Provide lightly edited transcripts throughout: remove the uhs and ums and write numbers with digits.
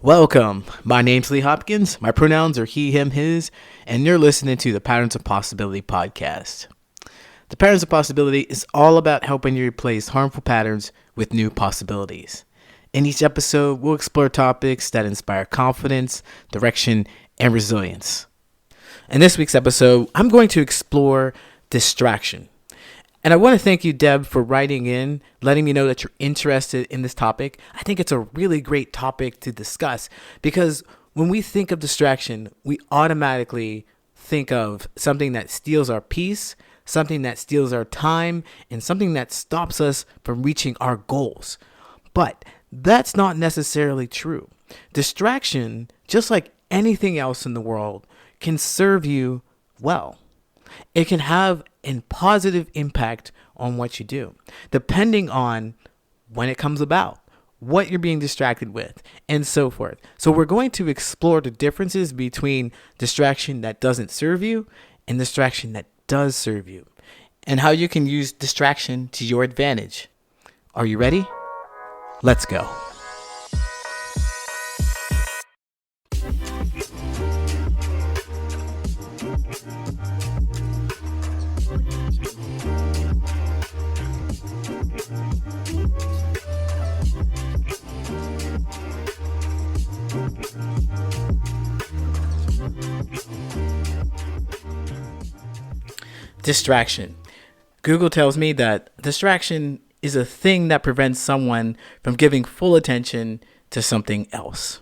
Welcome. My name's Lee Hopkins. My pronouns are he, him, his, and you're listening to the Patterns of Possibility podcast. The Patterns of Possibility is all about helping you replace harmful patterns with new possibilities. In each episode, we'll explore topics that inspire confidence, direction, and resilience. In this week's episode, I'm going to explore distraction. And I want to thank you, Deb, for writing in, letting me know that you're interested in this topic. I think it's a really great topic to discuss because when we think of distraction, we automatically think of something that steals our peace, something that steals our time, and something that stops us from reaching our goals. But that's not necessarily true. Distraction, just like anything else in the world, can serve you well. It can have a positive impact on what you do, depending on when it comes about, what you're being distracted with, and so forth. So we're going to explore the differences between distraction that doesn't serve you and distraction that does serve you, and how you can use distraction to your advantage. Are you ready? Let's go. Distraction. Google tells me that distraction is a thing that prevents someone from giving full attention to something else.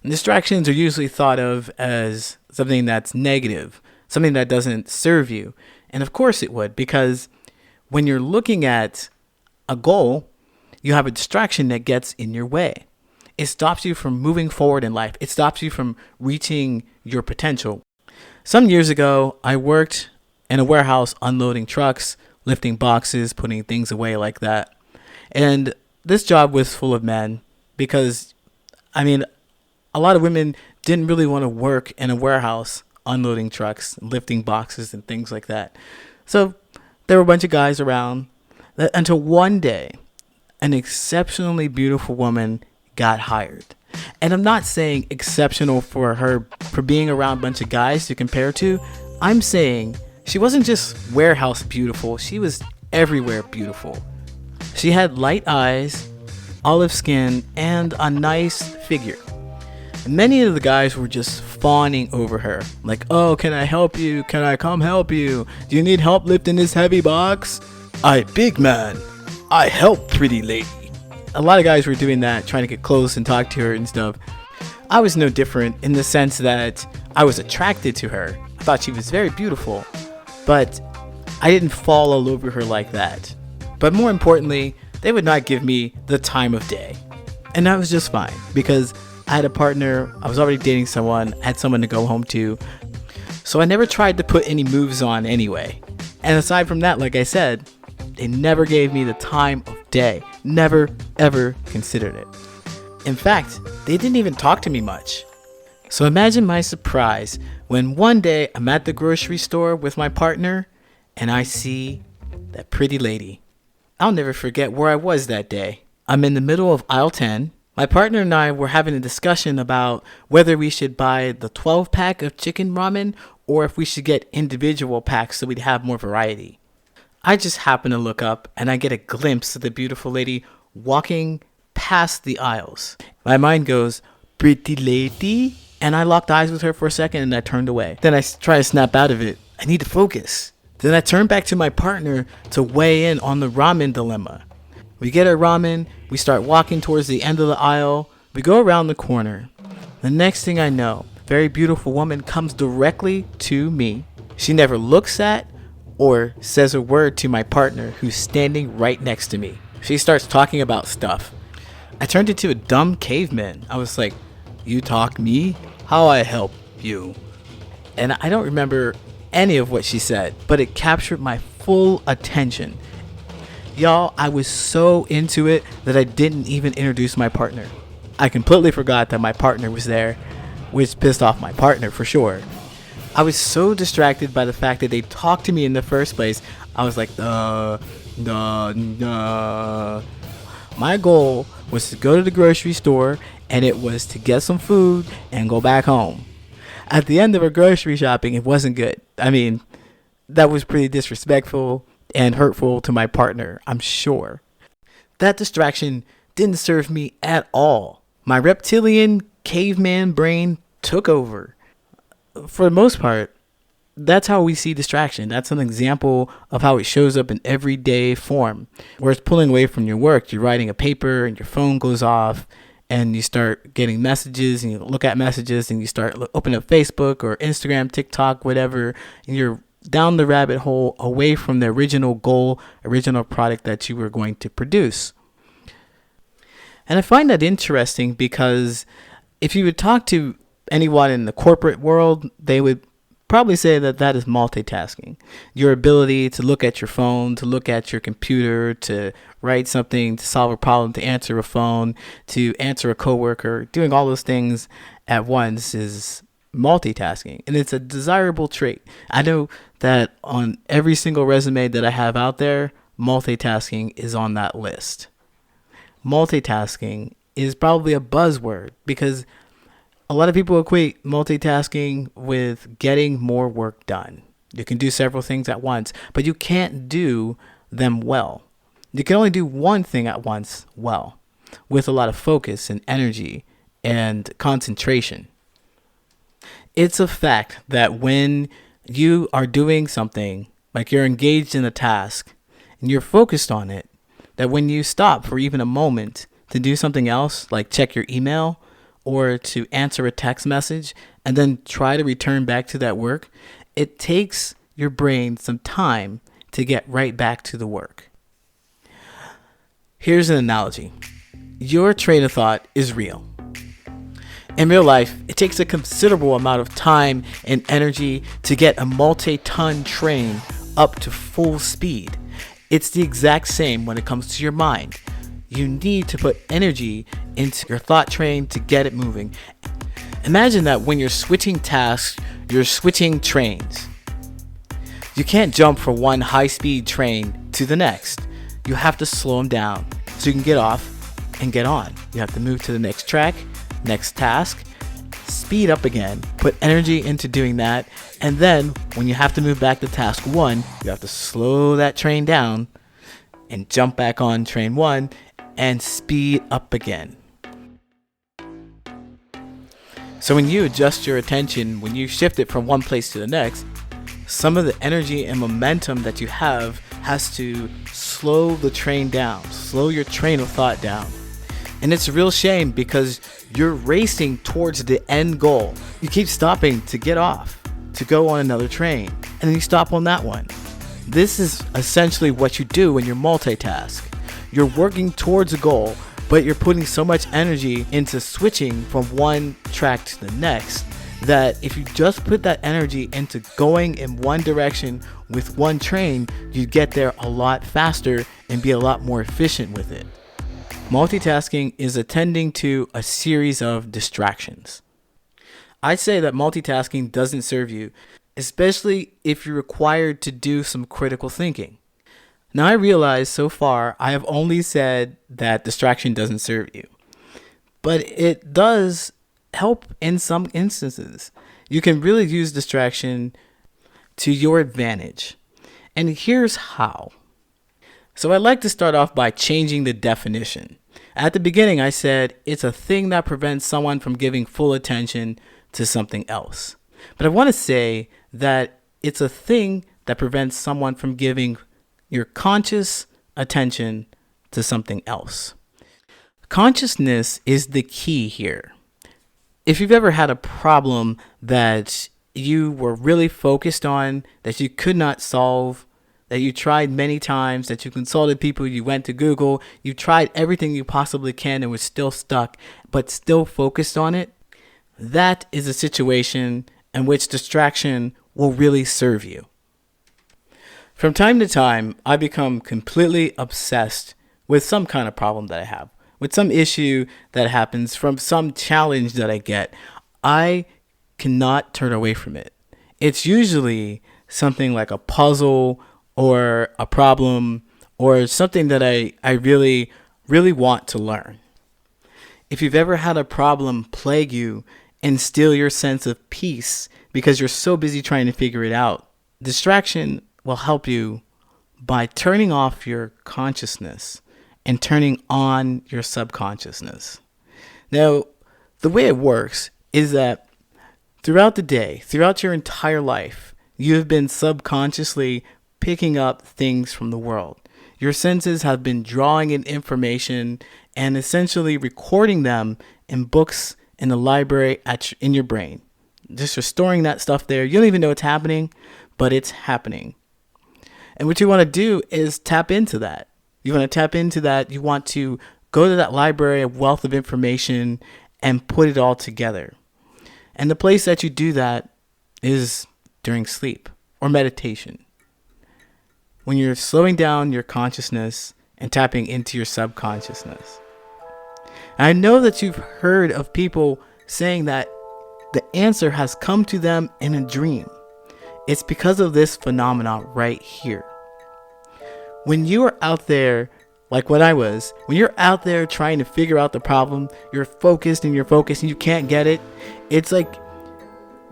And distractions are usually thought of as something that's negative, something that doesn't serve you. And of course it would, because when you're looking at a goal, you have a distraction that gets in your way. It stops you from moving forward in life. It stops you from reaching your potential. Some years ago, I worked in a warehouse unloading trucks, lifting boxes, putting things away like that. And this job was full of men because, a lot of women didn't really want to work in a warehouse unloading trucks, lifting boxes and things like that. So there were a bunch of guys around until one day, an exceptionally beautiful woman got hired. And I'm not saying exceptional for her for being around a bunch of guys to compare to. I'm saying she wasn't just warehouse beautiful, she was everywhere beautiful. She had light eyes, olive skin, and a nice figure. And many of the guys were just fawning over her. Like, oh, can I help you? Can I come help you? Do you need help lifting this heavy box? I big man. I help pretty lady. A lot of guys were doing that, trying to get close and talk to her and stuff. I was no different in the sense that I was attracted to her. I thought she was very beautiful. But I didn't fall all over her like that. But more importantly, they would not give me the time of day. And that was just fine because I had a partner, I was already dating someone, I had someone to go home to. So I never tried to put any moves on anyway. And aside from that, like I said, they never gave me the time of day. Never, ever considered it. In fact, they didn't even talk to me much. So imagine my surprise when one day I'm at the grocery store with my partner and I see that pretty lady. I'll never forget where I was that day. I'm in the middle of aisle 10. My partner and I were having a discussion about whether we should buy the 12-pack of chicken ramen or if we should get individual packs so we'd have more variety. I just happen to look up and I get a glimpse of the beautiful lady walking past the aisles. My mind goes, pretty lady? And I locked eyes with her for a second and I turned away. Then I try to snap out of it. I need to focus. Then I turn back to my partner to weigh in on the ramen dilemma. We get our ramen. We start walking towards the end of the aisle. We go around the corner. The next thing I know, a very beautiful woman comes directly to me. She never looks at or says a word to my partner who's standing right next to me. She starts talking about stuff. I turned into a dumb caveman. I was like, you talk me? How I help you? And I don't remember any of what she said, but it captured my full attention. Y'all, I was so into it that I didn't even introduce my partner. I completely forgot that my partner was there, which pissed off my partner for sure. I was so distracted by the fact that they talked to me in the first place. I was like, My goal was to go to the grocery store and it was to get some food and go back home. At the end of our grocery shopping, it wasn't good. I mean, that was pretty disrespectful and hurtful to my partner, I'm sure. That distraction didn't serve me at all. My reptilian caveman brain took over. For the most part, that's how we see distraction. That's an example of how it shows up in everyday form, where it's pulling away from your work. You're writing a paper and your phone goes off and you start getting messages and you look at messages and you start opening up Facebook or Instagram, TikTok, whatever, and you're down the rabbit hole away from the original goal, original product that you were going to produce. And I find that interesting because if you would talk to anyone in the corporate world, they would probably say that that is multitasking. Your ability to look at your phone, to look at your computer, to write something, to solve a problem, to answer a phone, to answer a coworker, doing all those things at once is multitasking. And it's a desirable trait. I know that on every single resume that I have out there, multitasking is on that list. Multitasking is probably a buzzword because a lot of people equate multitasking with getting more work done. You can do several things at once, but you can't do them well. You can only do one thing at once well, with a lot of focus and energy and concentration. It's a fact that when you are doing something, like you're engaged in a task and you're focused on it, that when you stop for even a moment to do something else, like check your email or to answer a text message and then try to return back to that work, it takes your brain some time to get right back to the work. Here's an analogy. Your train of thought is real. In real life, it takes a considerable amount of time and energy to get a multi-ton train up to full speed. It's the exact same when it comes to your mind. You need to put energy into your thought train to get it moving. Imagine that when you're switching tasks, you're switching trains. You can't jump from one high-speed train to the next. You have to slow them down so you can get off and get on. You have to move to the next track, next task, speed up again, put energy into doing that, and then when you have to move back to task one, you have to slow that train down and jump back on train one and speed up again. So when you adjust your attention, when you shift it from one place to the next, some of the energy and momentum that you have has to slow the train down, slow your train of thought down. And it's a real shame because you're racing towards the end goal. You keep stopping to get off, to go on another train, and then you stop on that one. This is essentially what you do when you multitask. You're working towards a goal, but you're putting so much energy into switching from one track to the next that if you just put that energy into going in one direction with one train, you get there a lot faster and be a lot more efficient with it. Multitasking is attending to a series of distractions. I'd say that multitasking doesn't serve you, especially if you're required to do some critical thinking. Now, I realize so far I have only said that distraction doesn't serve you, but it does help in some instances. You can really use distraction to your advantage. And here's how. So I'd like to start off by changing the definition. At the beginning, I said it's a thing that prevents someone from giving full attention to something else. But I want to say that it's a thing that prevents someone from giving your conscious attention to something else. Consciousness is the key here. If you've ever had a problem that you were really focused on, that you could not solve, that you tried many times, that you consulted people, you went to Google, you tried everything you possibly can and was still stuck, but still focused on it, that is a situation in which distraction will really serve you. From time to time, I become completely obsessed with some kind of problem that I have, with some issue that happens, from some challenge that I get. I cannot turn away from it. It's usually something like a puzzle or a problem or something that I really, really want to learn. If you've ever had a problem plague you and steal your sense of peace because you're so busy trying to figure it out, distraction will help you by turning off your consciousness and turning on your subconsciousness. Now, the way it works is that throughout the day, throughout your entire life, you have been subconsciously picking up things from the world. Your senses have been drawing in information and essentially recording them in books in the library in your brain. Just storing that stuff there. You don't even know it's happening, but it's happening. And what you want to do is tap into that. You want to tap into that. You want to go to that library, a wealth of information, and put it all together. And the place that you do that is during sleep or meditation. When you're slowing down your consciousness and tapping into your subconsciousness. And I know that you've heard of people saying that the answer has come to them in a dream. It's because of this phenomenon right here. When you are out there, like what I was, when you're out there trying to figure out the problem, you're focused and you can't get it. It's like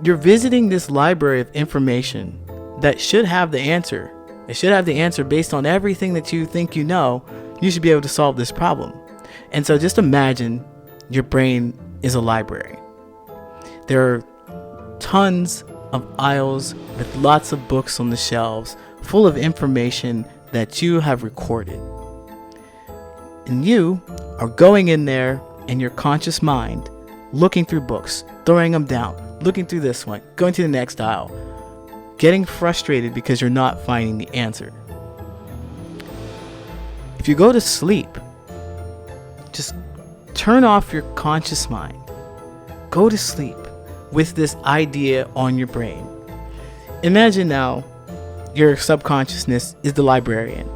you're visiting this library of information that should have the answer. It should have the answer based on everything that you think you know. You should be able to solve this problem. And so just imagine your brain is a library. There are tons of aisles with lots of books on the shelves full of information that you have recorded. And you are going in there in your conscious mind, looking through books, throwing them down, looking through this one, going to the next aisle, getting frustrated because you're not finding the answer. If you go to sleep, just turn off your conscious mind. Go to sleep with this idea on your brain. Imagine now your subconsciousness is the librarian.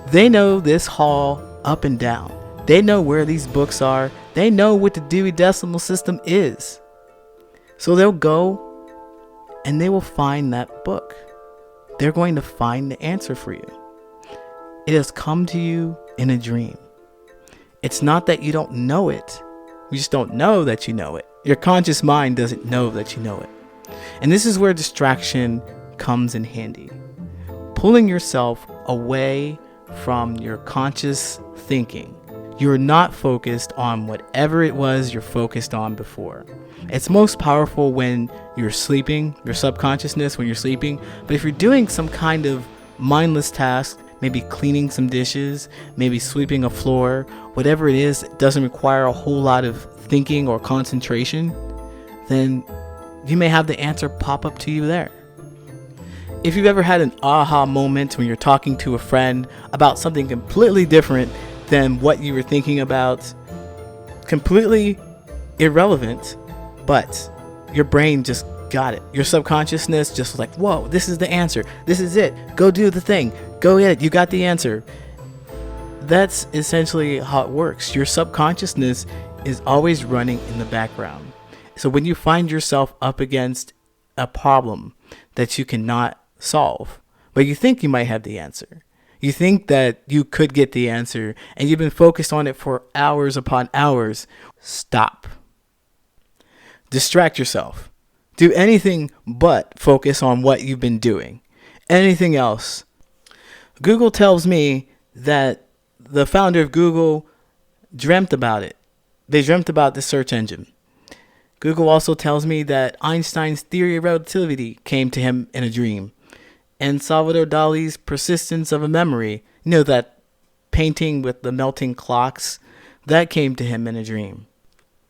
They know this hall up and down. They know where these books are. They know what the Dewey Decimal System is. So they'll go and they will find that book. They're going to find the answer for you. It has come to you in a dream. It's not that you don't know it. You just don't know that you know it. Your conscious mind doesn't know that you know it. And this is where distraction comes in handy. Pulling yourself away from your conscious thinking. You're not focused on whatever it was you're focused on before. It's most powerful when you're sleeping, your subconsciousness when you're sleeping. But if you're doing some kind of mindless task, maybe cleaning some dishes, maybe sweeping a floor, whatever it is that doesn't require a whole lot of thinking or concentration, then you may have the answer pop up to you there. If you've ever had an aha moment when you're talking to a friend about something completely different than what you were thinking about, completely irrelevant, but your brain just got it. Your subconsciousness just was like, whoa, this is the answer. This is it. Go do the thing. Go get it. You got the answer. That's essentially how it works. Your subconsciousness is always running in the background. So when you find yourself up against a problem that you cannot solve, but you think you might have the answer, you think that you could get the answer, and you've been focused on it for hours upon hours, stop. Distract yourself. Do anything but focus on what you've been doing. Anything else. Google tells me that the founder of Google dreamt about it. They dreamt about the search engine. Google also tells me that Einstein's theory of relativity came to him in a dream. And Salvador Dali's persistence of a memory, that painting with the melting clocks, that came to him in a dream.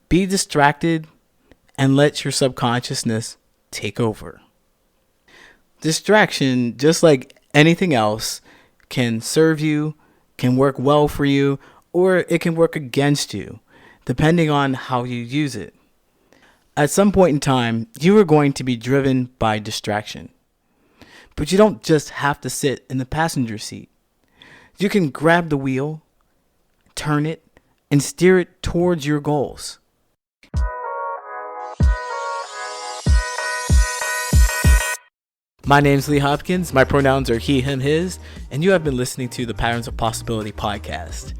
Be distracted and let your subconsciousness take over. Distraction, just like anything else, can serve you, can work well for you, or it can work against you, depending on how you use it. At some point in time, you are going to be driven by distraction. But you don't just have to sit in the passenger seat. You can grab the wheel, turn it, and steer it towards your goals. My name's Lee Hopkins. My pronouns are he, him, his, and you have been listening to the Patterns of Possibility podcast.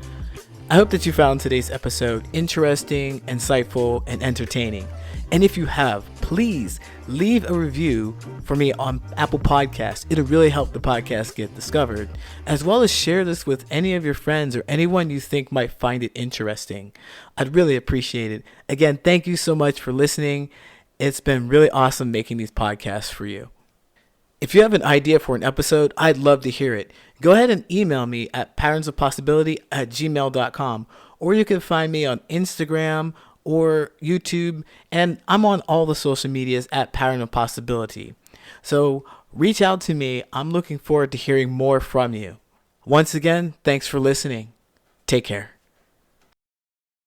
I hope that you found today's episode interesting, insightful, and entertaining. And if you have, please leave a review for me on Apple Podcasts. It'll really help the podcast get discovered, as well as share this with any of your friends or anyone you think might find it interesting. I'd really appreciate it. Again, thank you so much for listening. It's been really awesome making these podcasts for you. If you have an idea for an episode, I'd love to hear it. Go ahead and email me at patternsofpossibility@gmail.com, or you can find me on Instagram or YouTube, and I'm on all the social medias at Pattern of Possibility. So reach out to me. I'm looking forward to hearing more from you. Once again, thanks for listening. Take care.